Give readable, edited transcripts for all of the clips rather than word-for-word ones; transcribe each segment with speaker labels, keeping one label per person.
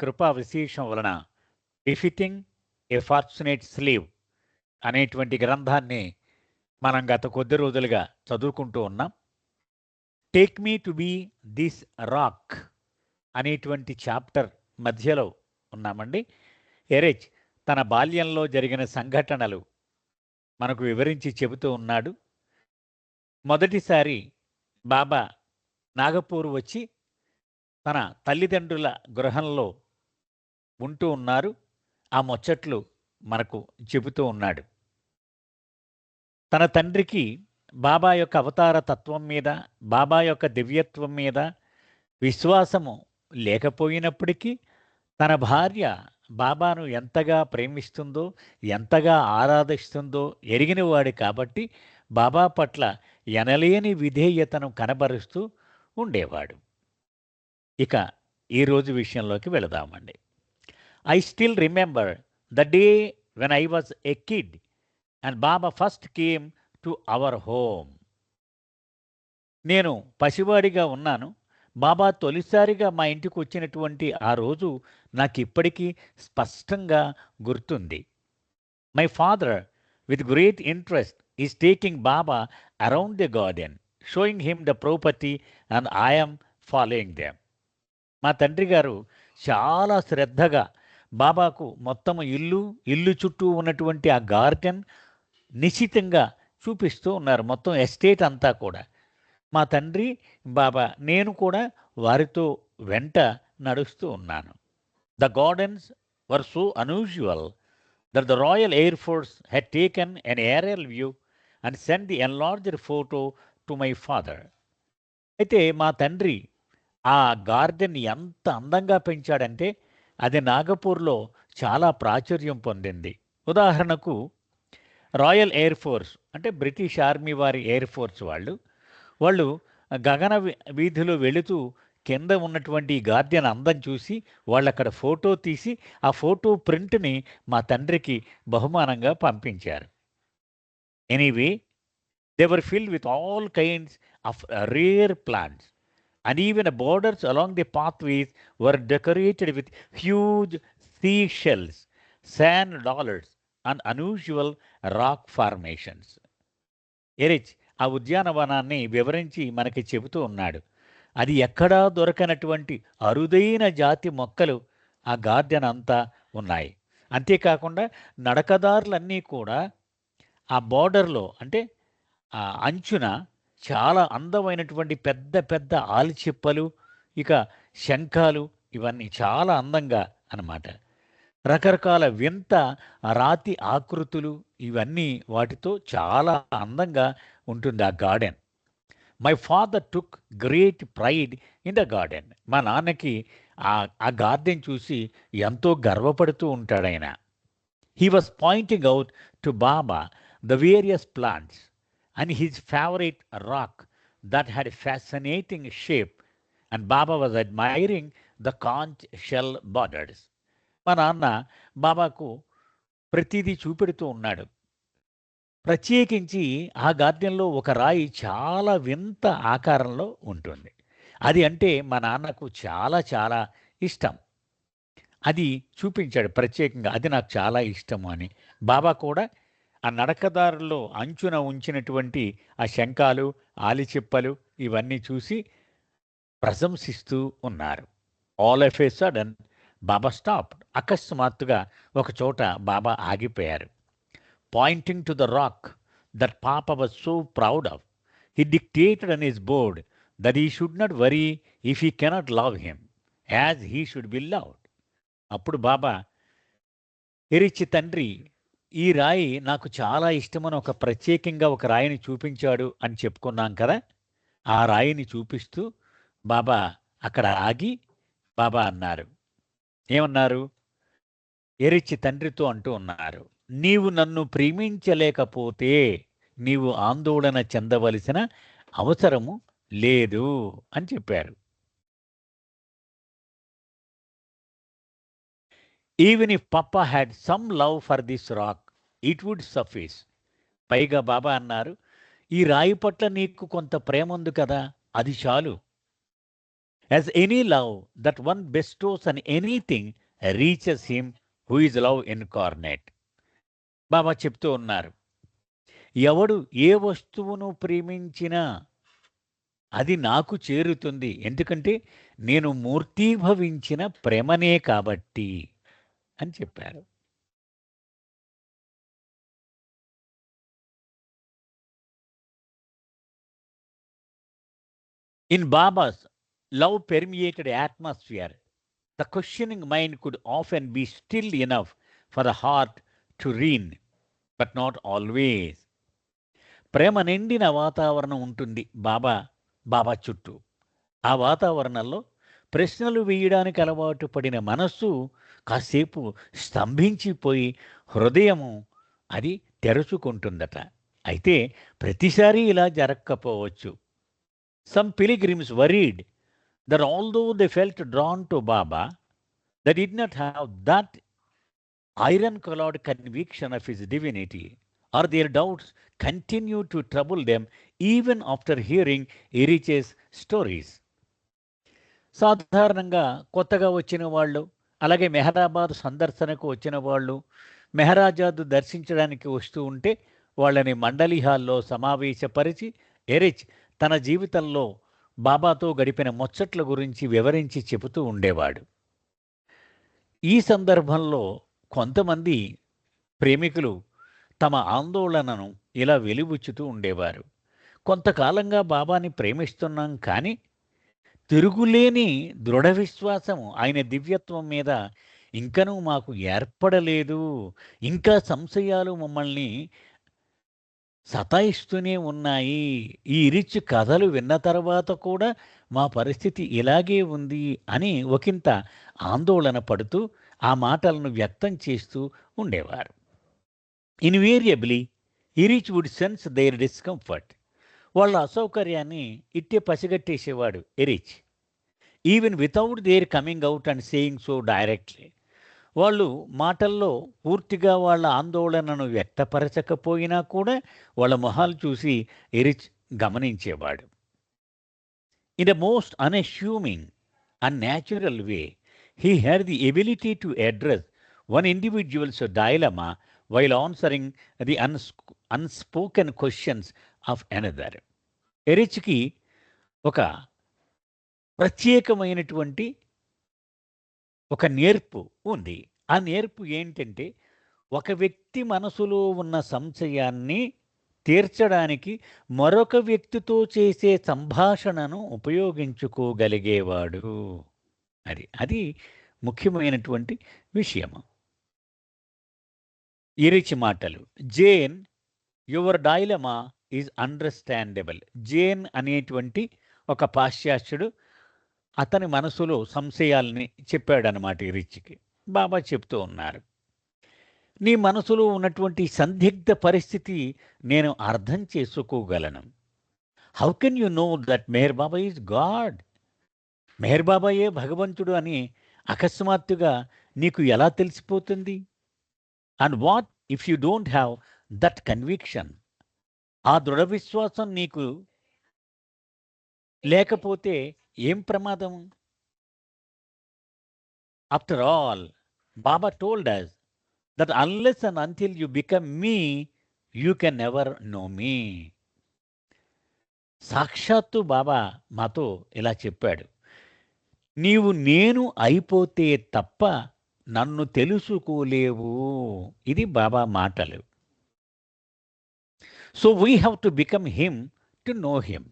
Speaker 1: కృపా విశేషం వలన బిఫిటింగ్ ఏ ఫార్చునేట్ స్లీవ్ అనేటువంటి గ్రంథాన్ని మనం గత కొద్ది రోజులుగా చదువుకుంటూ ఉన్నాం. Take me to be this rock అనేటువంటి చాప్టర్ మధ్యలో ఉన్నామండి. ఎరెచ్ తన బాల్యంలో జరిగిన సంఘటనలు మనకు వివరించి చెబుతూ ఉన్నాడు. మొదటిసారి బాబా నాగపూర్ వచ్చి తన తల్లిదండ్రుల గృహంలో ఉంటూ ఉన్నారు. ఆ ముచ్చట్లు మనకు చెబుతూ ఉన్నాడు. తన తండ్రికి బాబా యొక్క అవతార తత్వం మీద, బాబా యొక్క దివ్యత్వం మీద విశ్వాసము లేకపోయినప్పటికీ తన భార్య బాబాను ఎంతగా ప్రేమిస్తుందో, ఎంతగా ఆరాధిస్తుందో ఎరిగినవాడు కాబట్టి బాబా పట్ల ఎనలేని విధేయతను కనబరుస్తూ ఉండేవాడు. ఇక ఈరోజు విషయంలోకి వెళదామండి. I still remember the day when I was a kid and Baba first came to our home. నేను పసివాడిగా ఉన్నాను. బాబా తొలిసారిగా మా ఇంటికి వచ్చినటువంటి ఆ రోజు నాకు ఇప్పటికీ స్పష్టంగా గుర్తుంది. My father with great interest is taking Baba around the garden, sowing him the property and I'm following them. మా తండ్రి గారు చాలా శ్రద్ధగా బాబాకు మొత్తం ఇల్లు చుట్టూ ఉన్నటువంటి ఆ గార్డెన్ నిశ్చితంగా చూపిస్తూ ఉన్నారు. మొత్తం ఎస్టేట్ అంతా కూడా. మా తండ్రి, బాబా, నేను కూడా వారితో వెంట నడుస్తూ ఉన్నాను. The gardens were so unusual that the Royal Air Force had taken an aerial view and send the enlarged photo to my father. అయితే మా తండ్రి ఆ గార్డెన్ ఎంత అందంగా పెంచాడంటే అది నాగపూర్లో చాలా ప్రాచుర్యం పొందింది. ఉదాహరణకు రాయల్ ఎయిర్ ఫోర్స్ అంటే బ్రిటిష్ ఆర్మీ వారి ఎయిర్ ఫోర్స్ వాళ్ళు గగన వీధిలో వెళుతూ కింద ఉన్నటువంటి ఈ గార్డెన్ అందం చూసి వాళ్ళు అక్కడ ఫోటో తీసి ఆ ఫోటో ప్రింట్ని మా తండ్రికి బహుమానంగా పంపించారు. Anyway, they were filled with all kinds of rare plants and even the borders along the pathways were decorated with huge seashells, sand dollars, and unusual rock formations. Erich ఆ ఉద్యానవనాన్ని వివరించి మనకి చెబుతూ ఉన్నాడు. అది ఎక్కడా దొరకనటువంటి అరుదైన జాతి మొక్కలు ఆ గార్డెన్ అంతా ఉన్నాయి. అంతేకాకుండా నడకదారులన్నీ కూడా ఆ బోర్డర్లో అంటే ఆ అంచున చాలా అందమైనటువంటి పెద్ద పెద్ద ఆల్చిప్పలు, ఇక శంఖాలు, ఇవన్నీ చాలా అందంగా అన్నమాట. రకరకాల వింత రాతి ఆకృతులు, ఇవన్నీ వాటితో చాలా అందంగా ఉంటుంది ఆ garden. My father took great pride in the garden. మా నాన్నకి ఆ గార్డెన్ చూసి ఎంతో గర్వపడుతూ ఉంటాడాయన. He was pointing out to Baba the various plants and his favorite rock that had a fascinating shape, and Baba was admiring the conch shell borders. మా నాన్న బాబాకు ప్రతిదీ చూపెడుతూ ఉన్నాడు. ప్రత్యేకించి ఆ గార్డెన్లో ఒక రాయి చాలా వింత ఆకారంలో ఉంటుంది. అది అంటే మా నాన్నకు చాలా చాలా ఇష్టం. అది చూపించాడు ప్రత్యేకంగా, అది నాకు చాలా ఇష్టము అని. బాబా కూడా ఆ నడకదారుల్లో అంచున ఉంచినటువంటి ఆ శంఖాలు, ఆలిచిప్పలు, ఇవన్నీ చూసి ప్రశంసిస్తూ ఉన్నారు. All of a sudden Baba stopped. అకస్మాత్తుగా ఒక చోట బాబా ఆగిపోయారు. Pointing to the rock that papa was so proud of, he dictated on his board that he should not worry if he cannot love him as he should be loved. అప్పుడు బాబా ఎరిచి తండ్రి ఈ రాయి నాకు చాలా ఇష్టమని ప్రత్యేకంగా ఒక రాయిని చూపించాడు అని చెప్పుకున్నాం కదా. ఆ రాయిని చూపిస్తూ బాబా అక్కడ ఆగి బాబా అన్నారు. ఏమన్నారు? ఎరిచి తండ్రితో అంటూ ఉన్నారు, నీవు నన్ను ప్రేమించలేకపోతే నీవు ఆందోళన చెందవలసిన అవసరము లేదు అని చెప్పారు. Even if pappa had some love for this rock it would suffice. పైగా బాబా అన్నారు, ఈ రాయి పట్ల నీకు కొంత ప్రేమ ఉంది కదా, అది చాలు. As any love that one bestows on anything reaches him who is love incarnate. బాబా చెప్తూ ఉన్నారు, ఎవడు ఏ వస్తువును ప్రేమించినా అది నాకు చేరుతుంది. ఎందుకంటే నేను మూర్తీభవించిన ప్రేమనే కాబట్టి అని చెప్పారు. In Baba's love permeated atmosphere, the questioning mind could often be still enough for the heart to reign, but not always. ప్రేమ నిండిన వాతావరణం ఉంటుంది బాబా చుట్టూ. ఆ వాతావరణంలో ప్రశ్నలు వేయడానికి అలవాటు పడిన మనస్సు కాసేపు స్తంభించిపోయి హృదయము అది తెరుచుకుంటుందట. అయితే ప్రతిసారి ఇలా జరగకపోవచ్చు. Some pilgrims worried that although they felt drawn to Baba, they did not have that iron-clad conviction of his divinity, or their doubts continued to trouble them even after hearing Iriche's stories. సాధారణంగా కొత్తగా వచ్చిన వాళ్ళు, అలాగే మెహరాబాద్ సందర్శనకు వచ్చిన వాళ్ళు, మెహరాజాద్ దర్శించడానికి వస్తూ ఉంటే వాళ్ళని మండలి హాల్లో సమావేశపరిచి ఎరిచ్ తన జీవితంలో బాబాతో గడిపిన ముచ్చట్ల గురించి వివరించి చెబుతూ ఉండేవాడు. ఈ సందర్భంలో కొంతమంది ప్రేమికులు తమ ఆందోళనను ఇలా వెలిబుచ్చుతూ ఉండేవారు. కొంతకాలంగా బాబాని ప్రేమిస్తున్నాం, కానీ తిరుగులేని దృఢ విశ్వాసము ఆయన దివ్యత్వం మీద ఇంకనూ మాకు ఏర్పడలేదు. ఇంకా సంశయాలు మమ్మల్ని సతాయిస్తూనే ఉన్నాయి. ఈ రిచ్ కథలు విన్న తర్వాత కూడా మా పరిస్థితి ఇలాగే ఉంది అని ఒకంత ఆందోళన పడుతూ ఆ మాటలను వ్యక్తం చేస్తూ ఉండేవారు. Invariably Eruch would sense their discomfort. వాళ్ళ అసౌకర్యాన్ని ఇట్టే పసిగట్టేసేవాడు Eruch, even without their coming out and saying so directly. వాళ్ళు మాటల్లో పూర్తిగా వాళ్ళ ఆందోళనను వ్యక్తపరచకపోయినా కూడా వాళ్ళ మొహాలు చూసి ఎరిచ్ గమనించేవాడు. In the most unassuming and natural way he had the ability to address one individual's dilemma while answering the unspoken questions of another. ఎరిచ్కి ఒక ప్రత్యేకమైనటువంటి ఒక నేర్పు ఉంది. ఆ నేర్పు ఏంటంటే, ఒక వ్యక్తి మనసులో ఉన్న సంశయాన్ని తీర్చడానికి మరొక వ్యక్తితో చేసే సంభాషణను ఉపయోగించుకోగలిగేవాడు. అది ముఖ్యమైనటువంటి విషయము. ఇరిచి మాటలు. Jane, your dilemma is understandable. Jane అనేటువంటి ఒక పాశ్చాత్యుడు అతని మనసులో సంశయాల్ని చెప్పాడనమాట ఇరిచికి. బాబా చెప్తూ ఉన్నారు, నీ మనసులో ఉన్నటువంటి సందిగ్ధ పరిస్థితి నేను అర్థం చేసుకోగలను. How can you know that Meher Baba is God? Meher బాబాయే భగవంతుడు అని అకస్మాత్తుగా నీకు ఎలా తెలిసిపోతుంది? And what if you don't have that conviction? ఆ దృఢ విశ్వాసం నీకు లేకపోతే ఏం ప్రమాదం? After all, Baba told us that unless and until you become me, you can never know me. సాక్షాత్తు బాబా మాతో ఇలా చెప్పాడు, నీవు నేను అయిపోతే తప్ప నన్ను తెలుసుకోలేవు. ఇది బాబా మాటలు. So we have to become him to know him.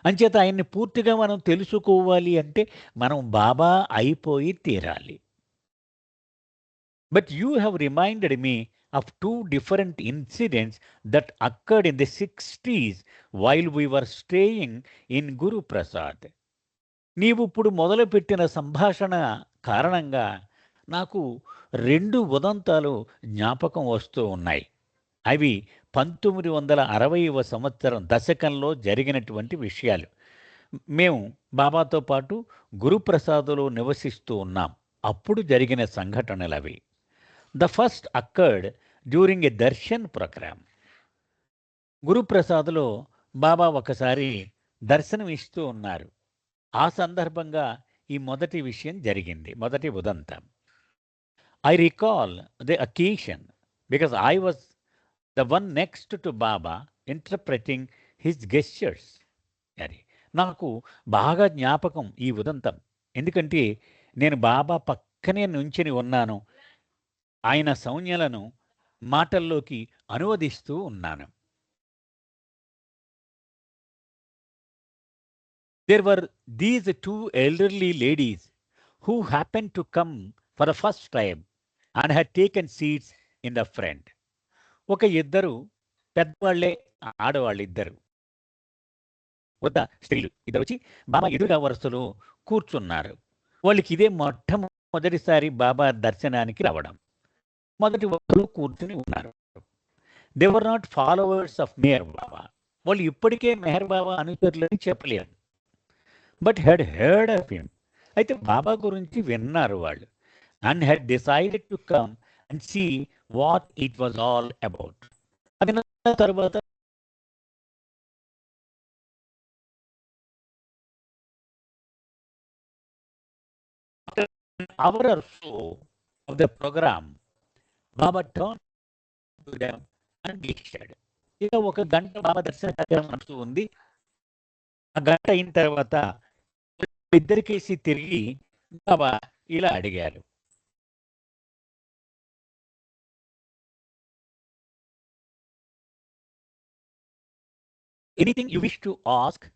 Speaker 1: అంచేత ఆయన్ని పూర్తిగా మనం తెలుసుకోవాలి అంటే మనం బాబా అయిపోయి తీరాలి. But you have reminded me of 2 different incidents that occurred in the 60s while we were staying in Guru Prasad. నీవు ఇప్పుడు మొదలుపెట్టిన సంభాషణ కారణంగా నాకు 2 ఉదంతాలు జ్ఞాపకం వస్తూ ఉన్నాయి. అవి 1960వ సంవత్సరం దశకంలో జరిగినటువంటి విషయాలు. మేము బాబాతో పాటు గురుప్రసాదులో నివసిస్తూ ఉన్నాం. అప్పుడు జరిగిన సంఘటనలవి. The first occurred during a darshan programme. గురుప్రసాద్లో బాబా ఒకసారి దర్శనం ఇస్తూ ఉన్నారు. ఆ సందర్భంగా ఈ మొదటి విషయం జరిగింది. మొదటి ఉదంతం. I recall the occasion because I was the one next to Baba interpreting his gestures. అది నాకు బాగా జ్ఞాపకం ఈ ఉదంతం. ఎందుకంటే నేను బాబా పక్కనే నుంచుని ఉన్నాను. ఆయన సంజ్ఞలను మాటల్లోకి అనువదిస్తూ ఉన్నాను. There were these two elderly ladies who happened to come for the first time and had taken seats in the front. ఒక ఇద్దరు పెద్దవాళ్లే, ఆడవాళ్ళిద్దరు, వృద్ధ స్త్రీలు ఇద్దరు వచ్చి బాబా ఎదురుగా వరుసలో కూర్చున్నారు. వాళ్ళకి ఇదే మొట్టమొదటిసారి బాబా దర్శనానికి రావడం. మొదటి వరుసలో కూర్చుని ఉన్నారు. They were not followers of Meher Baba. వాళ్ళు ఇప్పటికే మెహర్ బాబా అనుచరులని చెప్పలేరు. But had heard of him. అయితే బాబా గురించి విన్నారు వాళ్ళు. And had decided to come and see what it was all about. అది తర్వాత hour or so of the program, Baba turned to them and lectured. ఇక ఒక గంట బాబా దర్శన కార్యక్రమం నడుస్తూ ఉంది. ఆ గంట అయిన తర్వాత ఇద్దరికేసి తిరిగి బాబా ఇలా అడిగారు. Anything you wish to ask?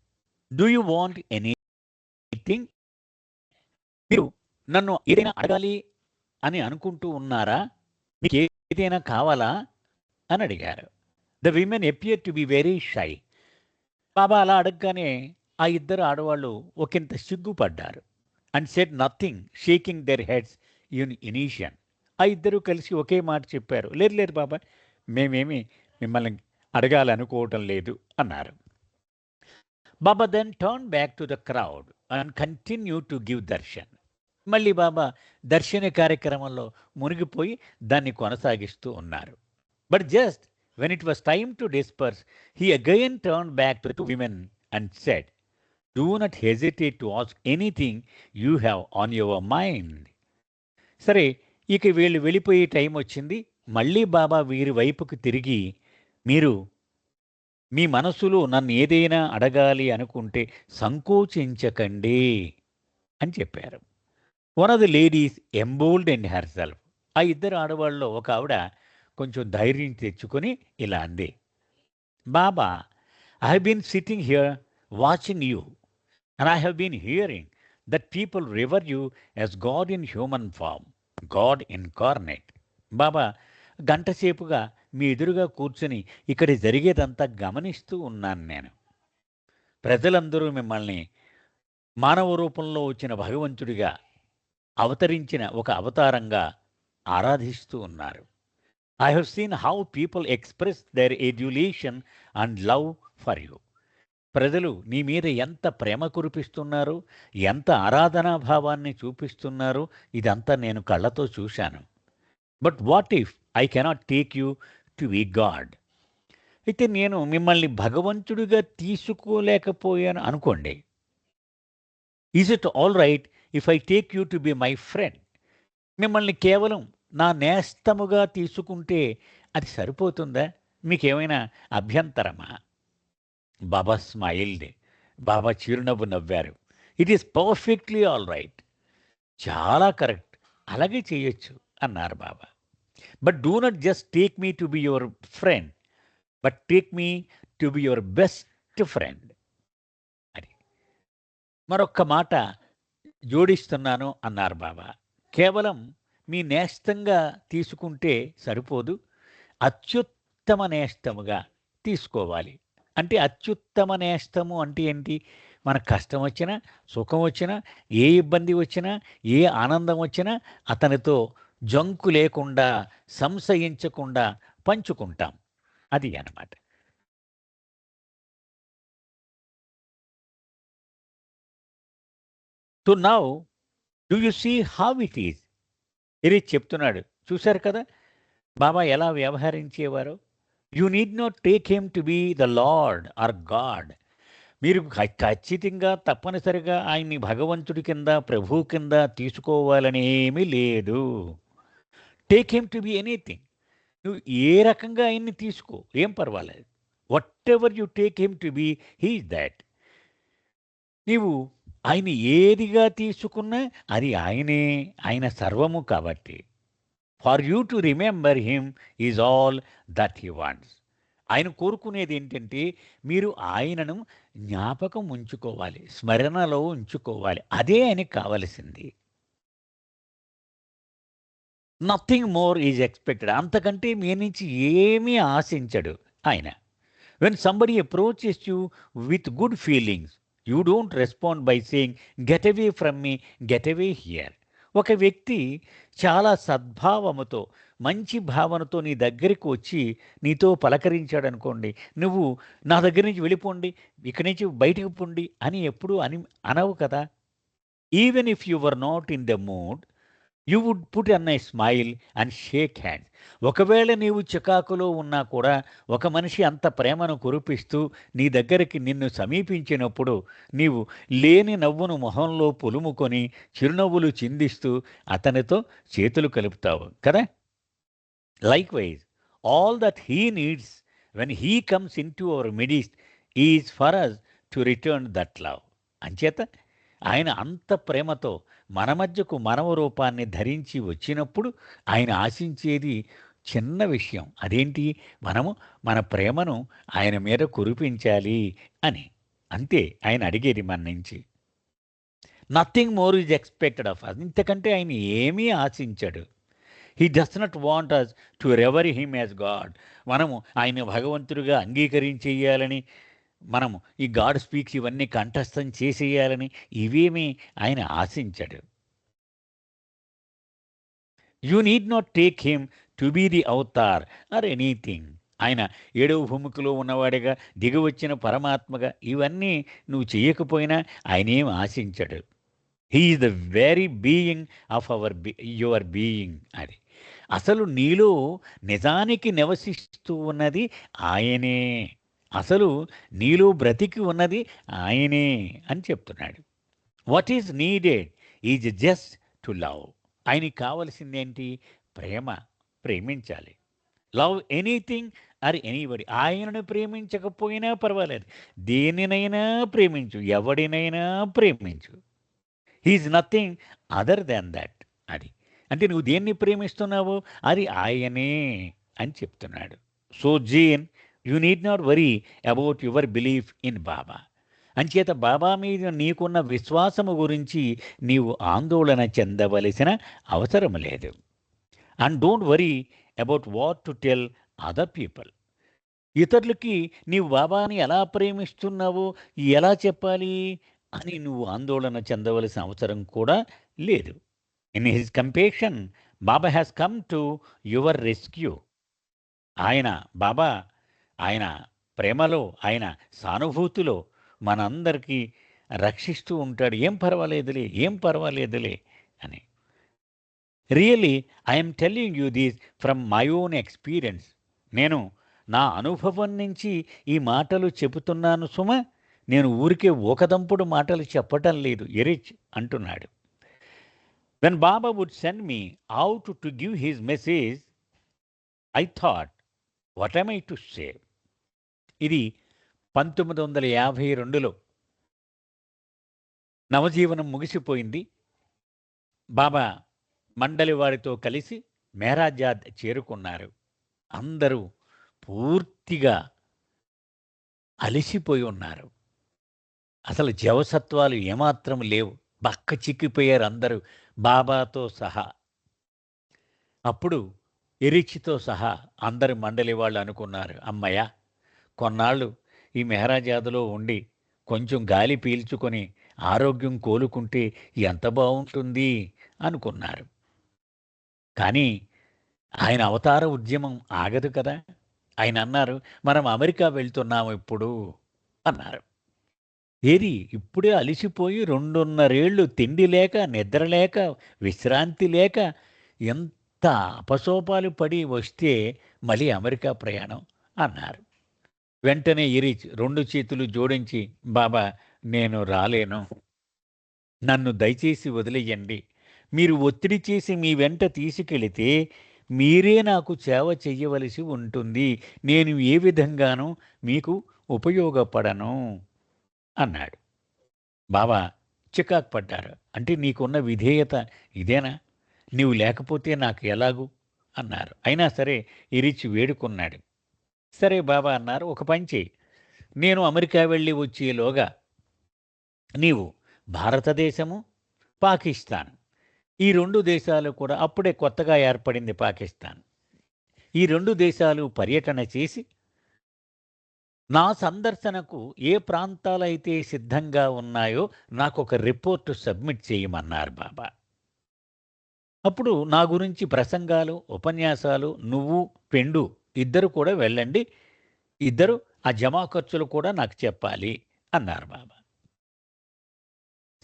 Speaker 1: Do you want anything? మీరు నన్ను ఏదైనా అడగాలి అని అనుకుంటూ ఉన్నారా? మీకు ఏదైనా కావాలా అని అడిగారు. The women appear to be very shy. Baba అలా అడగగానే ఆ ఇద్దరు ఆడవాళ్ళు ఒకంత సిగ్గుపడ్డారు. And said nothing, shaking their heads in unison. ఆ ఇద్దరు కలిసి ఒకే మాట చెప్పారు. లేదు లేదు బాబా, మేమేమి మిమ్మల్ని అడగాలనుకోవటం లేదు అన్నారు. Baba then turn back to the crowd and continue to give darshan. మళ్ళీ బాబా దర్శన కార్యక్రమంలో మునిగిపోయి దాన్ని కొనసాగిస్తూ ఉన్నారు. But just when it was time to disperse, he again turn back to the women and said, do not hesitate to ask anything you have on your mind. సరే, ఇక వీళ్ళు వెళ్ళిపోయే టైం వచ్చింది. మళ్ళీ బాబా వీరి వైపుకు తిరిగి, మీరు మీ మనసులో నన్ను ఏదైనా అడగాలి అనుకుంటే సంకోచించకండి అని చెప్పారు. One of the ladies embold and herself. ఆ ఇద్దరు ఆడవాళ్ళలో ఒక ఆవిడ కొంచెం ధైర్యం తెచ్చుకొని ఇలా అంది, Baba, I have been sitting here watching you and I have been hearing that people revere you as God in human form, God incarnate. Baba, గంటసేపుగా మీ ఎదురుగా కూర్చుని ఇక్కడ జరిగేదంతా గమనిస్తూ ఉన్నాను నేను. ప్రజలందరూ మిమ్మల్ని మానవ రూపంలో వచ్చిన భగవంతుడిగా అవతరించిన ఒక అవతారంగా ఆరాధిస్తూ ఉన్నారు. I have seen how people express their adulation and love for you. ప్రజలు నీ మీద ఎంత ప్రేమ కురిపిస్తున్నారు, ఎంత ఆరాధనా భావాన్ని చూపిస్తున్నారు, ఇదంతా నేను కళ్ళతో చూశాను. But what if I cannot take you to be God? అయితే నేను మిమ్మల్ని భగవంతుడిగా తీసుకోలేకపోయాను అనుకోండి. Is it all right if I take you to be my friend? మిమ్మల్ని కేవలం నా నేస్తముగా తీసుకుంటే అది సరిపోతుందా? మీకేమైనా అభ్యంతరమా? బాబా స్మైల్డ్. బాబా చిరునవ్వు నవ్వారు. It is perfectly all right. చాలా కరెక్ట్, అలాగే చేయొచ్చు అన్నారు Baba. But do not just take me to be your friend, but take me to be your best friend అని మరొక్క మాట జోడిస్తున్నాను అన్నారు బాబా. కేవలం మీ నేస్తంగా తీసుకుంటే సరిపోదు, అత్యుత్తమ నేస్తముగా తీసుకోవాలి. అంటే అత్యుత్తమ నేస్తము అంటే ఏంటి? మనకు కష్టం వచ్చినా, సుఖం వచ్చినా, ఏ ఇబ్బంది వచ్చినా, ఏ ఆనందం వచ్చినా అతనితో జంకు లేకుండా, సంశయించకుండా పంచుకుంటాం. అది అన్నమాట. So now do you see how it is? ఇది చెప్తున్నాడు. చూశారు కదా బాబా ఎలా వ్యవహరించేవారో. You need not take him to be the lord or God, మీరు ఖచ్చితంగా తప్పనిసరిగా ఆయన్ని భగవంతుడి కింద, ప్రభువు కింద తీసుకోవాలని ఏమీ లేదు. Take him to be anything. నువ్వు ఏ రకంగా ఆయన్ని తీసుకో, ఏం పర్వాలేదు. What ever you take him to be, he is that. నీవు ఆయన ఏదిగా తీసుకున్నా అది ఆయనే, ఆయన సర్వము కాబట్టి. For you to remember him is all that he wants. ఆయన కోరుకునేది ఏంటంటే మీరు ఆయనను జ్ఞాపకం ఉంచుకోవాలి, స్మరణలో ఉంచుకోవాలి. అదే ఆయనకు కావలసింది. Nothing more is expected. అంతకంటే మీ నుంచి ఏమీ ఆశించడు ఆయన. When somebody approaches you with good feelings, you don't respond by saying get away from me, get away here. ఒక వ్యక్తి చాలా సద్భావముతో, మంచి భావనతో నీ దగ్గరికి వచ్చి నీతో పలకరించాడనుకోండి, నువ్వు నా దగ్గర నుంచి వెళ్ళిపోండి, ఇక్కడి నుంచి బయటకు పొండి అని ఎప్పుడు అనవు కదా. Even if you were not in the mood, you would put on a smile and shake hand. ఒకవేళ నీవు చికాకులో ఉన్నా కూడా ఒక మనిషి అంత ప్రేమను కురిపిస్తూ నీ దగ్గరికి నిన్ను సమీపించినప్పుడు నీవు లేని నవ్వును మొహంలో పులుముకొని చిరునవ్వులు చిందిస్తూ అతనితో చేతులు కలుపుతావు కదా. Likewise all that he needs when he comes in to our midst is for us to return that love. అంచేత ఆయన అంత ప్రేమతో మన మధ్యకు మానవ రూపాన్ని ధరించి వచ్చినప్పుడు ఆయన ఆశించేది చిన్న విషయం. అదేంటి? మనము మన ప్రేమను ఆయన మీద కురిపించాలి అని. అంతే ఆయన అడిగేది మన నుంచి. Nothing more is expected of us. ఇంతకంటే ఆయన ఏమీ ఆశించడు. He does not want us to revere him as God. మనము ఆయన భగవంతుడిగా అంగీకరించేయాలని, మనము ఈ గాడ్ స్పీక్స్ ఇవన్నీ కంఠస్థం చేసేయాలని ఇవేమీ ఆయన ఆశించడు. You need not take him to be the avatar or anything. ఆయన ఏడవ భూమికలో ఉన్నవాడిగా, దిగివచ్చిన పరమాత్మగా ఇవన్నీ నువ్వు చేయకపోయినా ఆయనేం ఆశించడు. He is the very being of your being. అది అసలు నీలో నిజానికి నివసిస్తూ ఉన్నది ఆయనే. అసలు నీలో బ్రతికి ఉన్నది ఆయనే అని చెప్తున్నాడు. What is needed is just to love. ఆయనకి కావలసింది ఏంటి? ప్రేమ. ప్రేమించాలి. Love anything or anybody. ఆయనను ప్రేమించకపోయినా పర్వాలేదు, దేనినైనా ప్రేమించు, ఎవడినైనా ప్రేమించు. He is nothing other than that. అది అంటే నువ్వు దేన్ని ప్రేమిస్తున్నావో అది ఆయనే అని చెప్తున్నాడు. So Jean, you need not worry about your belief in Baba. అంచేత బాబా మీద నీకున్న విశ్వాసము గురించి నీవు ఆందోళన చెందవలసిన అవసరం లేదు. And don't worry about what to tell other people. ఇతరులకి నీవు బాబాని ఎలా ప్రేమిస్తున్నావో ఎలా చెప్పాలి అని నువ్వు ఆందోళన చెందవలసిన అవసరం కూడా లేదు. In his compassion Baba has come to your rescue. Baba ఆయన ప్రేమలో, ఆయన సానుభూతిలో మనందరికీ రక్షిస్తూ ఉంటాడు. ఏం పర్వాలేదులే, ఏం పర్వాలేదులే అని. Really I'm telling you this from my own experience. నేను నా అనుభవం నుంచి ఈ మాటలు చెబుతున్నాను సుమ. నేను ఊరికే ఊకదంపుడు మాటలు చెప్పటం లేదు. ఎరిచ్ అంటున్నాడు. When Baba would send me out to give his message, I thought what am I to say. ఇది 1952లో నవజీవనం ముగిసిపోయింది. బాబా మండలి వారితో కలిసి మెహరాజాద్ చేరుకున్నారు. అందరూ పూర్తిగా అలసిపోయి ఉన్నారు. అసలు జవసత్వాలు ఏమాత్రం లేవు. బక్క చిక్కిపోయారు అందరూ, బాబాతో సహా. అప్పుడు ఎరిచితో సహా అందరు మండలి వాళ్ళు అనుకున్నారు, అమ్మయ్య కొన్నాళ్ళు ఈ మెహరాజాదులో ఉండి కొంచెం గాలి పీల్చుకొని ఆరోగ్యం కోలుకుంటే ఎంత బాగుంటుంది అనుకున్నారు. కానీ ఆయన అవతార ఉద్యమం ఆగదు కదా. ఆయన అన్నారు, మనం అమెరికా వెళ్తున్నాము ఇప్పుడు అన్నారు. ఏది ఇప్పుడే అలిసిపోయి 2.5 ఏళ్ళు తిండి లేక, నిద్ర లేక, విశ్రాంతి లేక ఎంత అపసోపాలు పడి వస్తే మళ్ళీ అమెరికా ప్రయాణం అన్నారు. వెంటనే ఇరిచ్ 2 చేతులు జోడించి, బాబా నేను రాలేను. నన్ను దయచేసి వదిలెయ్యండి. మీరు ఒత్తిడి చేసి మీ వెంట తీసుకెళితే మీరే నాకు సేవ చెయ్యవలసి ఉంటుంది. నేను ఏ విధంగానూ మీకు ఉపయోగపడను అన్నాడు. బాబా చికాకు పడ్డారు. అంటే నీకున్న విధేయత ఇదేనా? నీవు లేకపోతే నాకు ఎలాగు అన్నారు. అయినా సరే ఇరిచి వేడుకున్నాడు. సరే బాబా అన్నారు, ఒక పని చెయ్యి. నేను అమెరికా వెళ్ళి వచ్చేలోగా నీవు భారతదేశము, పాకిస్తాన్ ఈ 2 దేశాలు కూడా అప్పుడే కొత్తగా ఏర్పడింది పాకిస్తాన్. ఈ 2 దేశాలు పర్యటన చేసి నా సందర్శనకు ఏ ప్రాంతాలైతే సిద్ధంగా ఉన్నాయో నాకొక రిపోర్ట్ సబ్మిట్ చేయమన్నారు బాబా. అప్పుడు నా గురించి ప్రసంగాలు, ఉపన్యాసాలు నువ్వు, పెండు ఇద్దరు కూడా వెళ్ళండి. ఇద్దరు ఆ జమా ఖర్చులు కూడా నాకు చెప్పాలి అన్నారు బాబా.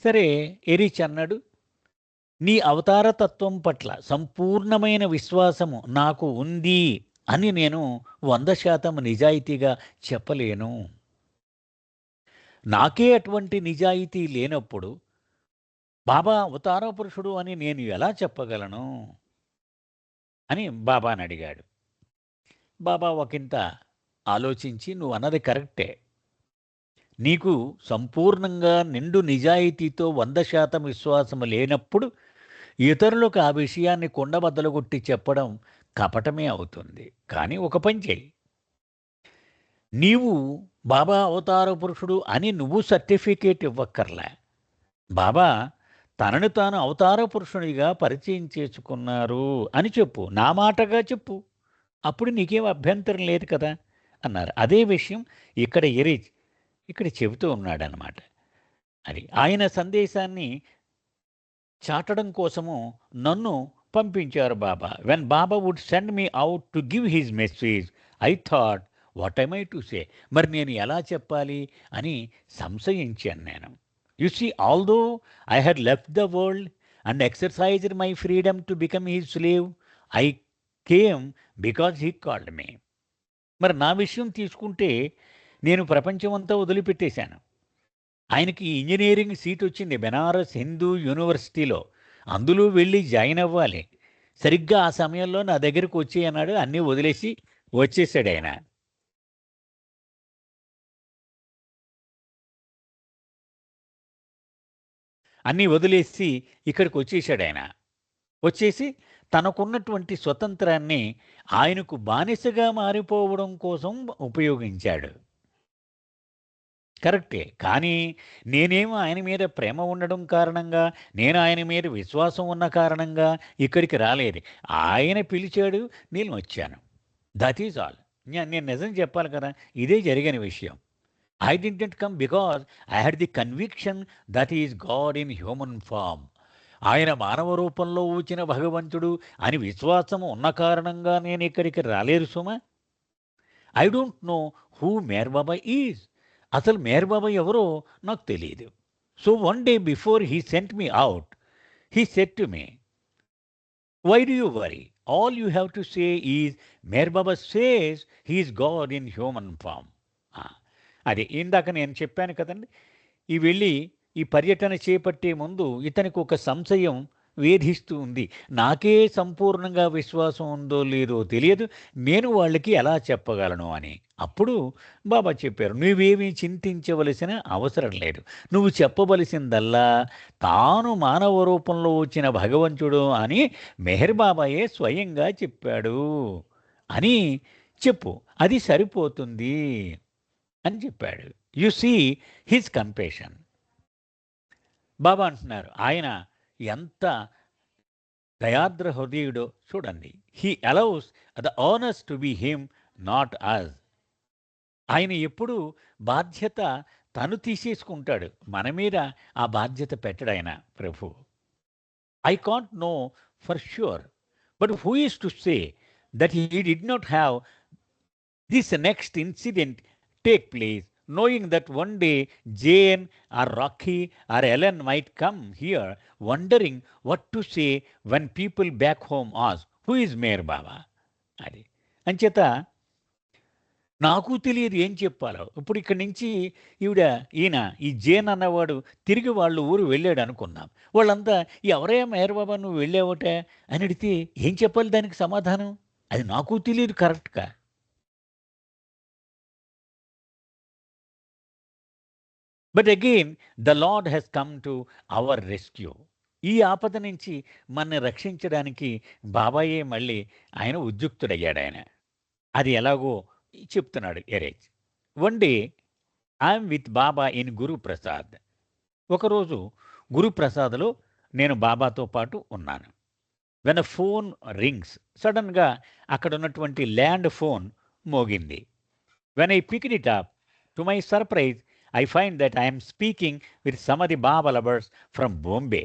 Speaker 1: సరే ఎరిచ్ అన్నాడు, నీ అవతారతత్వం పట్ల సంపూర్ణమైన విశ్వాసము నాకు ఉంది అని నేను 100% నిజాయితీగా చెప్పలేను. నాకే అటువంటి నిజాయితీ లేనప్పుడు బాబా అవతార పురుషుడు అని నేను ఎలా చెప్పగలను అని బాబాని అడిగాడు. బాబా ఒకంత ఆలోచించి, నువ్వు అన్నది కరెక్టే. నీకు సంపూర్ణంగా నిండు నిజాయితీతో 100% విశ్వాసము లేనప్పుడు ఇతరులకు ఆ విషయాన్ని కుండబద్దలుగొట్టి చెప్పడం కపటమే అవుతుంది. కానీ ఒక పని చెయ్యి. నీవు బాబా అవతార పురుషుడు అని నువ్వు సర్టిఫికేట్ ఇవ్వక్కర్లే. బాబా తనను తాను అవతార పురుషునిగా పరిచయం చేసుకున్నారు అని చెప్పు. నా మాటగా చెప్పు. అప్పుడు నీకేం అభ్యంతరం లేదు కదా అన్నారు. అదే విషయం ఇక్కడ ఎరిచ్ ఇక్కడ చెబుతూ ఉన్నాడనమాట. అది ఆయన సందేశాన్ని చాటడం కోసము నన్ను పంపించారు Baba. When Baba would send me out to give his message I thought what I to say. మరి నేను ఎలా చెప్పాలి అని సంశయించాను నేను. You see, although I had left the world and exercised my freedom to become his slave, I came because he called me. మరి నా విషయం తీసుకుంటే నేను ప్రపంచమంతా వదిలిపెట్టేశాను. ఆయనకి ఇంజనీరింగ్ సీట్ వచ్చింది బెనారస్ హిందూ యూనివర్సిటీలో. అందులో వెళ్ళి జాయిన్ అవ్వాలి. సరిగ్గా ఆ సమయంలో నా దగ్గరికి వచ్చి అన్నాడు. అన్నీ వదిలేసి వచ్చేసాడు ఆయన. అన్నీ వదిలేసి ఇక్కడికి వచ్చేసాడు ఆయన. వచ్చేసి తనకున్నటువంటి స్వతంత్రాన్ని ఆయనకు బానిసగా మారిపోవడం కోసం ఉపయోగించాడు. కరెక్టే. కానీ నేనేమో ఆయన మీద ప్రేమ ఉండడం కారణంగా, నేను ఆయన మీద విశ్వాసం ఉన్న కారణంగా ఇక్కడికి రాలేదు. ఆయన పిలిచాడు, నేను వచ్చాను. That is all. నేను నిజం చెప్పాలి కదా! ఇదే జరిగిన విషయం. I didn't come because I had the conviction that is God in human form. ఆయన మానవ రూపంలో వచ్చిన భగవంతుడు అని విశ్వాసం ఉన్న కారణంగా నేను ఇక్కడికి రాలేదు సుమా. I don't know who Meher Baba is. అసలు మేర్ బాబా ఎవరో నాకు తెలియదు. So one day before he sent me out, he said to me, why do you worry, all you have to say is Meher Baba says he is God in human form. అది ఇందాక నేను చెప్పాను కదండి. ఈ వెళ్ళి ఈ పర్యటన చేపట్టే ముందు ఇతనికి ఒక సంశయం వేధిస్తూ ఉంది. నాకే సంపూర్ణంగా విశ్వాసం ఉందో లేదో తెలియదు, నేను వాళ్ళకి ఎలా చెప్పగలను అని. అప్పుడు బాబా చెప్పారు, నువ్వేమీ చింతించవలసిన అవసరం లేదు. నువ్వు చెప్పవలసిందల్లా తాను మానవ రూపంలో వచ్చిన భగవంతుడు అని మెహర్ బాబాయే స్వయంగా చెప్పాడు అని చెప్పు, అది సరిపోతుంది అని చెప్పాడు. You see his compassion. Baba అంటున్నారు, ఆయన ఎంత దయాద్ర హృదయుడో చూడండి. He allows the onus to be him, not us. ఆయన ఎప్పుడు బాధ్యత తను తీసేసుకుంటాడు, మన మీద ఆ బాధ్యత పెట్టడు ఆయన ప్రభు. I can't know for sure, but who is to say that he did not have this next incident take place, knowing that one day Jane or Rocky or Ellen might come here wondering what to say when people back home ask, who is Meher Baba? అది అంచేత నాకు తెలియదు ఏం చెప్పాలో. ఇప్పుడు ఇక్కడి నుంచి ఈవిడ ఈయన ఈ జేన్ అన్నవాడు తిరిగి వాళ్ళ ఊరు వెళ్ళాడు అనుకుందాం. వాళ్ళంతా "ఎవరయ్యా మెహర్ బాబా నువ్వు వెళ్ళావట" అని అడిగితే ఏం చెప్పాలి దానికి సమాధానం? అది నాకు తెలియదు కరెక్ట్‌గా. But again the lord has come to our rescue. ఈ ఆపద నుంచి మనని రక్షించడానికి బాబాయే మళ్ళీ ఆయన ఉద్యుక్తుడయ్యాడాయన. అది ఎలాగో చెప్తున్నాడు erase. One day I'm with Baba in Guruprasad. ఒకరోజు గురుప్రసాద్‌లో నేను బాబాతో పాటు ఉన్నాను. వెన్ ఎ ఫోన్ రింగ్స్, సడెన్‌గా అక్కడున్నటువంటి ల్యాండ్ ఫోన్ మోగింది. When I picked it up, to my surprise I find that I am speaking with some of the Baba lovers from Bombay.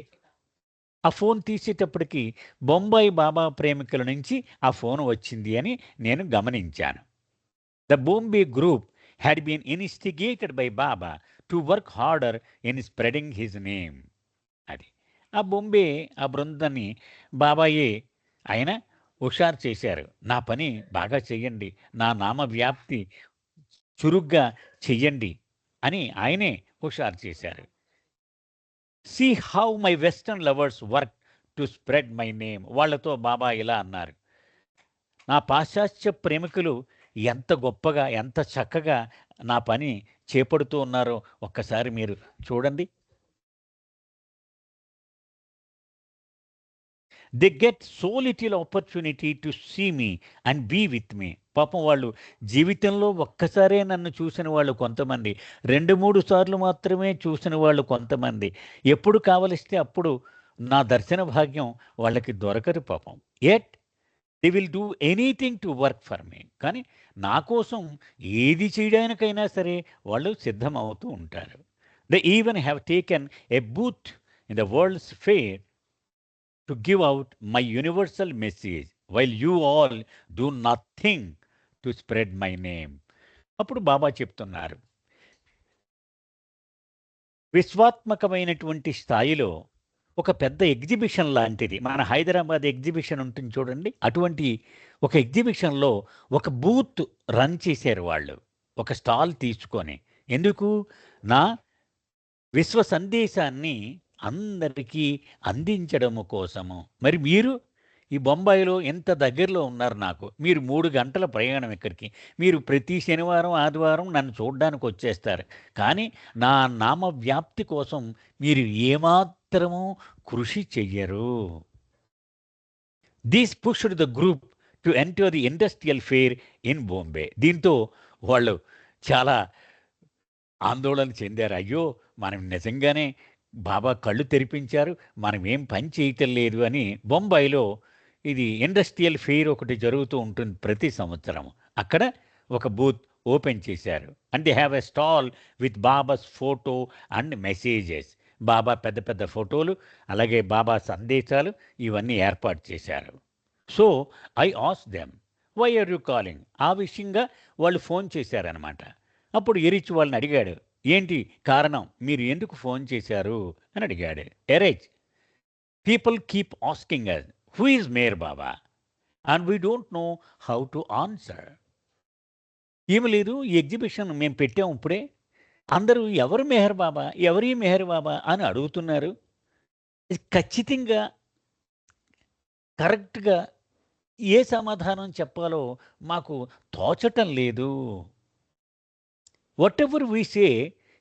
Speaker 1: ఆ phone తీసేటప్పటికి బొంబాయి బాబా ప్రేమికుల నుంచి ఆ ఫోన్ వచ్చింది అని నేను గమనించాను. The Bombay group had been instigated by Baba to work harder in spreading his name. అది. ఆ బొంబే ఆ బృందాన్ని బాబాయే ఆయన హుషారు చేశారు. నా పని బాగా చెయ్యండి. నా నామ వ్యాప్తి చురుగ్గా చెయ్యండి అని ఆయనే హుషారు చేశారు. See how my western lovers work to spread my name. వాళ్ళతో బాబా ఇలా అన్నారు. నా పాశ్చాత్య ప్రేమికులు ఎంత గొప్పగా, ఎంత చక్కగా నా పని చేపడుతూ ఉన్నారో ఒక్కసారి మీరు చూడండి. They get so little opportunity to see me and be with me. పాపం వాళ్ళు జీవితంలో ఒక్కసారే నన్ను చూసిన వాళ్ళు కొంతమంది, 2, 3 సార్లు మాత్రమే చూసిన వాళ్ళు కొంతమంది. ఎప్పుడు కావలిస్తే అప్పుడు నా దర్శన భాగ్యం వాళ్ళకి దొరకదు పాపం. Yet they will do anything to work for me. కానీ నా కోసం ఏది చేయడానికైనా సరే వాళ్ళు సిద్ధమవుతూ ఉంటారు. They even have taken a booth in the world's fair to give out my universal message while you all do nothing to spread my name. అప్పుడు బాబా చెప్తున్నారు, విశ్వాత్మకమైనటువంటి స్థాయిలో ఒక పెద్ద ఎగ్జిబిషన్ లాంటిది మన హైదరాబాద్ ఎగ్జిబిషన్ ఉంటుంది చూడండి, అటువంటి ఒక ఎగ్జిబిషన్లో ఒక బూత్ రన్ చేశారు వాళ్ళు, ఒక స్టాల్ తీసుకొని. ఎందుకు? నా విశ్వ సందేశాన్ని అందరికీ అందించడము కోసము. మరి మీరు ఈ బొంబాయిలో ఎంత దగ్గరలో ఉన్నారు నాకు. మీరు 3 గంటల ప్రయాణం ఇక్కడికి. మీరు ప్రతి శనివారం, ఆదివారం నన్ను చూడ్డానికి వచ్చేస్తారు. కానీ నా నామ వ్యాప్తి కోసం మీరు ఏమాత్రము కృషి చెయ్యరు. This pushed the group two enter the industrial fair in Bombay. దీంతో వాళ్ళు చాలా ఆందోళన చెందారు. అయ్యో! మనం నిజంగానే బాబా కళ్ళు తెరిపించారు. మనం ఏం పని చేయటం లేదు అని బొంబాయిలో ఇది ఇండస్ట్రియల్ ఫెయిర్ ఒకటి జరుగుతూ ఉంటుంది ప్రతి సంవత్సరం. అక్కడ ఒక బూత్ ఓపెన్ చేశారు. And they have a stall with Baba's photo and messages. Baba పెద్ద పెద్ద ఫోటోలు, అలాగే బాబా సందేశాలు ఇవన్నీ ఏర్పాటు చేశారు. So I asked them, why are you calling? ఆ విషయంగా వాళ్ళు ఫోన్ చేశారనమాట. అప్పుడు ఎరిచ్ వాళ్ళని అడిగాడు, ఏంటి కారణం, మీరు ఎందుకు ఫోన్ చేశారు అని అడిగాడు. Erich, people keep asking us who is Meher Baba and we don't know how to answer. ఏమి లేదు, ఈ ఎగ్జిబిషన్ మేము పెట్టాము ఇప్పుడే, అందరూ ఎవరు మెహర్ బాబా, ఎవరి మెహర్ బాబా అని అడుగుతున్నారు. ఇది ఖచ్చితంగా కరెక్ట్గా ఏ సమాధానం చెప్పాలో మాకు తోచటం లేదు. Whatever we say,